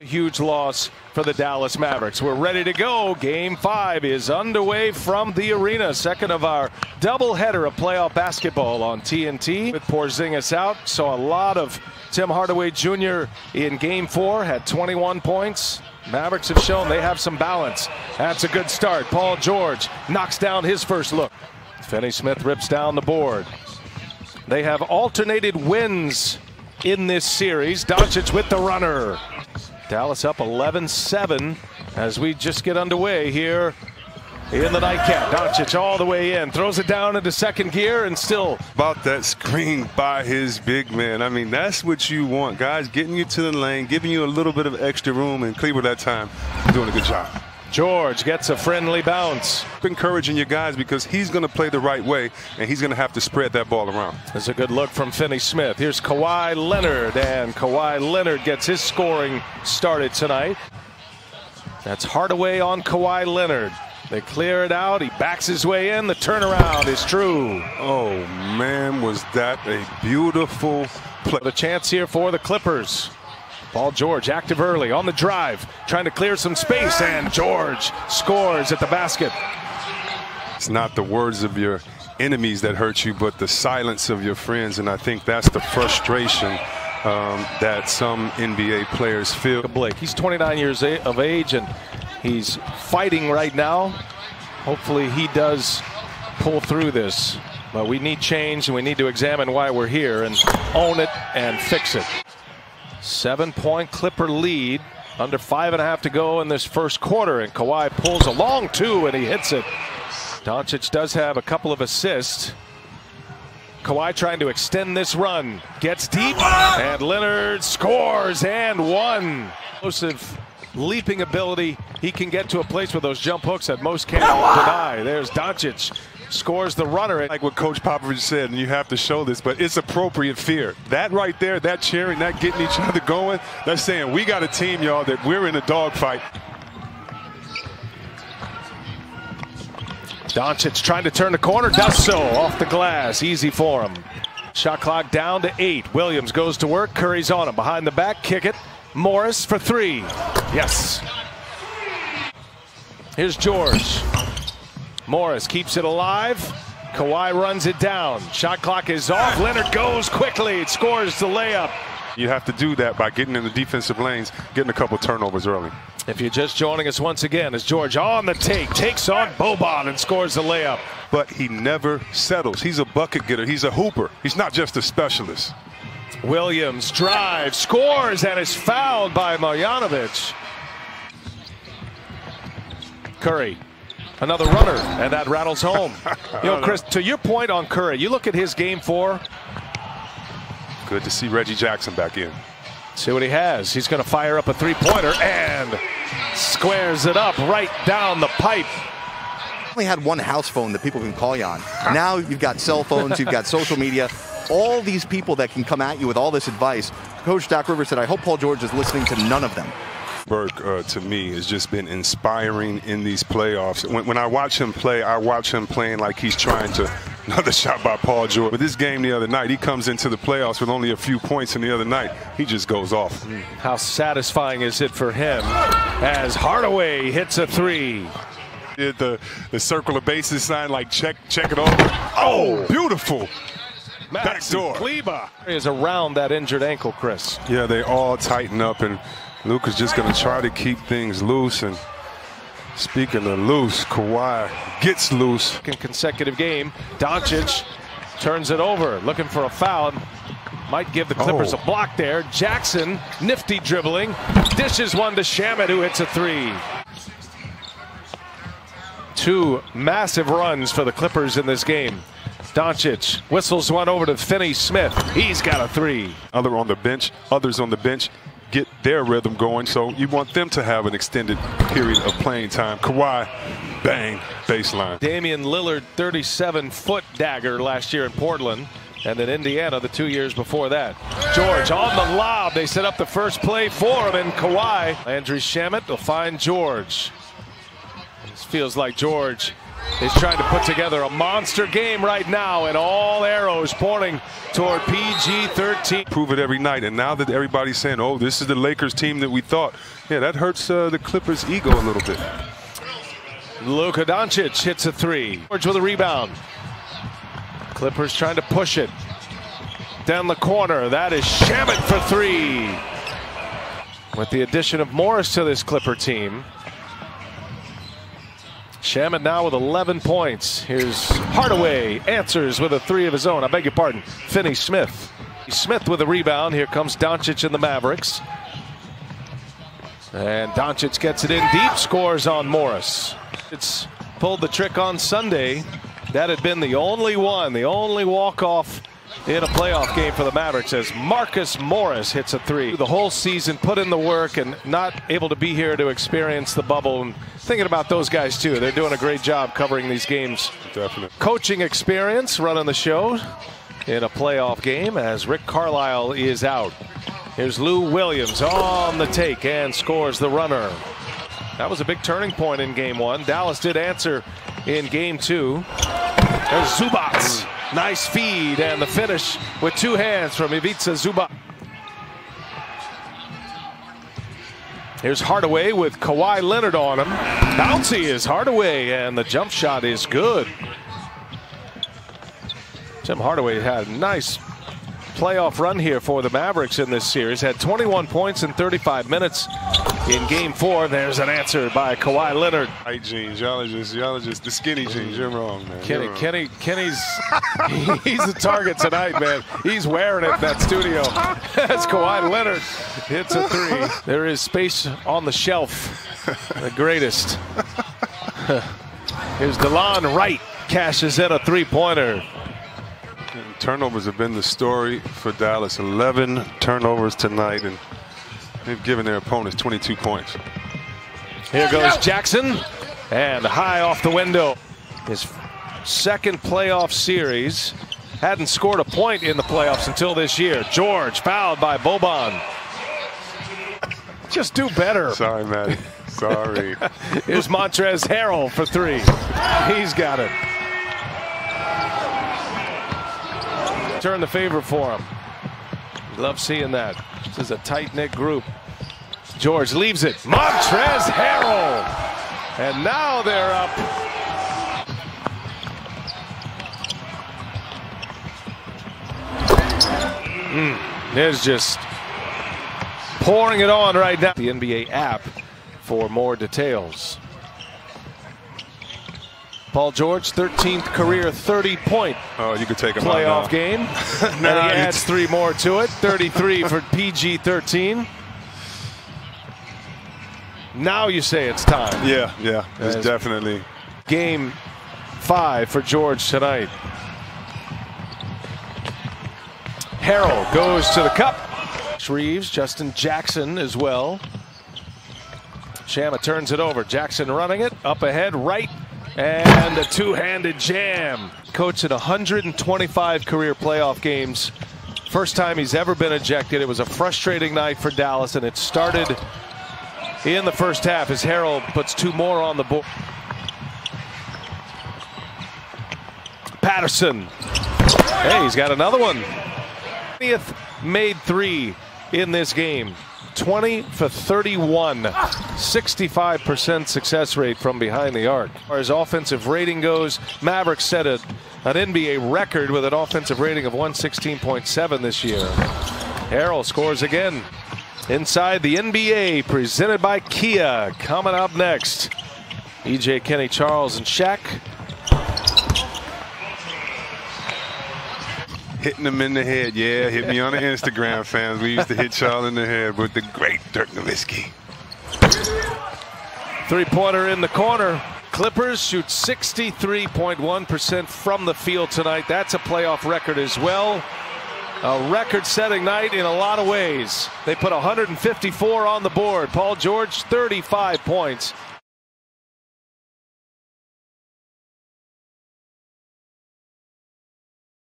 Huge loss for the Dallas Mavericks. We're ready to go. Game 5 is underway from the arena. Second of our doubleheader of playoff basketball on TNT. With Porzingis out, saw a lot of Tim Hardaway Jr. in Game 4. Had 21 points. Mavericks have shown they have some balance. That's a good start. Paul George knocks down his first look. Finney-Smith rips down the board. They have alternated wins in this series. Doncic with the runner. Dallas up 11-7 as we just get underway here in the nightcap. Doncic all the way in, throws it down into second gear and still. About that screen by his big man. I mean, that's what you want. Guys getting you to the lane, giving you a little bit of extra room, and Cleveland that time doing a good job. George gets a friendly bounce. Encouraging your guys because he's going to play the right way, and he's going to have to spread that ball around. There's a good look from Finney-Smith. Here's Kawhi Leonard, and Kawhi Leonard gets his scoring started tonight. That's Hardaway on Kawhi Leonard. They clear it out. He backs his way in. The turnaround is true. Oh, man, was that a beautiful play. The chance here for the Clippers. Paul George active early on the drive, trying to clear some space, and George scores at the basket. It's not the words of your enemies that hurt you, but the silence of your friends, and I think that's the frustration that some NBA players feel. Blake, he's 29 years of age, and he's fighting right now. Hopefully he does pull through this, but we need change, and we need to examine why we're here and own it and fix it. 7-point Clipper lead, under 5.5 to go in this first quarter, and Kawhi pulls a long two and he hits it. Doncic does have a couple of assists. Kawhi trying to extend this run, gets deep, and Leonard scores and one. Explosive leaping ability. He can get to a place with those jump hooks that most can't deny. There's Doncic. Scores the runner. Like what Coach Popovich said, and you have to show this, but it's appropriate fear. That right there, that cheering, that getting each other going, that's saying we got a team, y'all, that we're in a dogfight. Doncic trying to turn the corner, does so off the glass. Easy for him. Shot clock down to 8. Williams goes to work. Curry's on him. Behind the back, kick it. Morris for 3. Yes. Here's George. Morris keeps it alive. Kawhi runs it down. Shot clock is off. Leonard goes quickly. It scores the layup. You have to do that by getting in the defensive lanes, getting a couple turnovers early. If you're just joining us once again, as George on the take, takes on Boban and scores the layup. But he never settles. He's a bucket getter. He's a hooper. He's not just a specialist. Williams drives, scores, and is fouled by Marjanovic. Curry. Another runner, and that rattles home. You know, Chris, to your point on Curry, you look at his Game 4. Good to see Reggie Jackson back in. See what he has. He's going to fire up a three-pointer and squares it up right down the pipe. Only had one house phone that people can call you on. Now you've got cell phones, you've got social media, all these people that can come at you with all this advice. Coach Doc Rivers said, I hope Paul George is listening to none of them. Burke, to me, has just been inspiring in these playoffs. When I watch him play, I watch him playing like he's trying to. Another shot by Paul George. But this game the other night, he comes into the playoffs with only a few points, and the other night, he just goes off. How satisfying is it for him as Hardaway hits a 3? Did the circle of bases sign, like check it over. Oh, beautiful. Backdoor. Kleber is around that injured ankle, Chris. Yeah, they all tighten up, and Luke is just going to try to keep things loose. And speaking of loose, Kawhi gets loose. Second consecutive game. Doncic turns it over, looking for a foul. Might give the Clippers a block there. Jackson, nifty dribbling, dishes one to Shamet, who hits a 3. 2 massive runs for the Clippers in this game. Doncic whistles one over to Finney-Smith. He's got a 3. Others on the bench get their rhythm going, so you want them to have an extended period of playing time. Kawhi, bang, baseline. Damian Lillard, 37-foot dagger last year in Portland, and then Indiana the 2 years before that. George on the lob. They set up the first play for him, and Kawhi. Landry Shamet will find George. This feels like George is trying to put together a monster game right now, and all arrows pointing toward PG-13. Prove it every night, and now that everybody's saying, oh, this is the Lakers team that we thought, yeah, that hurts the Clippers' ego a little bit. Luka Doncic hits a three. George with a rebound. Clippers trying to push it down the corner. That is Shamet for three. With the addition of Morris to this Clipper team, Shamet now with 11 points. Here's Hardaway, answers with a three of his own. I beg your pardon, Finney-Smith. Smith with a rebound. Here comes Doncic and the Mavericks. And Doncic gets it in deep, scores on Morris. It's pulled the trick on Sunday. That had been the only walk-off in a playoff game for the Mavericks, as Marcus Morris hits a three. The whole season, put in the work, and not able to be here to experience the bubble. And thinking about those guys too. They're doing a great job covering these games. Definitely. Coaching experience running the show in a playoff game as Rick Carlisle is out. Here's Lou Williams on the take and scores the runner. That was a big turning point in game one. Dallas did answer in game two. There's Zubac. Nice feed, and the finish with two hands from Ivica Zubac. Here's Hardaway with Kawhi Leonard on him. Bouncy is Hardaway, and the jump shot is good. Tim Hardaway had a nice playoff run here for the Mavericks in this series. Had 21 points in 35 minutes in game four. There's an answer by Kawhi Leonard. Tight jeans, y'all are just the skinny jeans. You're wrong, man. Kenny's he's the target tonight, man. He's wearing it in that studio. As Kawhi Leonard hits a three. There is space on the shelf. The greatest. Here's DeLon Wright, cashes in a three-pointer. Turnovers have been the story for Dallas. 11 turnovers tonight, and they've given their opponents 22 points. Here goes Jackson, and high off the window. His second playoff series. Hadn't scored a point in the playoffs until this year. George fouled by Boban. Just do better. Sorry, Matty. Sorry. Here's Montrezl Harrell for three. He's got it. Turn the favor for him. Love seeing that. This is a tight-knit group. George leaves it. Montrezl Harrell. And now they're up. There's just pouring it on right now. The NBA app for more details. Paul George, 13th career 30-point you could take him playoff game. And he adds three more to it. 33 for PG-13. Now you say it's time. Yeah, it's definitely. Game 5 for George tonight. Harrell goes to the cup. Reeves, Justin Jackson as well. Shamet turns it over. Jackson running it. Up ahead, right. And a two-handed jam. Coach at 125 career playoff games. First time he's ever been ejected. It was a frustrating night for Dallas, and it started in the first half as Harrell puts two more on the board. Patterson. Hey, he's got another one. 20th made three in this game. 20 for 31, 65% success rate from behind the arc. As far as offensive rating goes, Mavericks set an NBA record with an offensive rating of 116.7 this year. Harrell scores again. Inside the NBA, presented by Kia. Coming up next, EJ, Kenny, Charles, and Shaq. Hitting them in the head, yeah. Hit me on the Instagram, fans. We used to hit y'all in the head with the great Dirk Nowitzki. Three-pointer in the corner. Clippers shoot 63.1% from the field tonight. That's a playoff record as well. A record-setting night in a lot of ways. They put 154 on the board. Paul George, 35 points.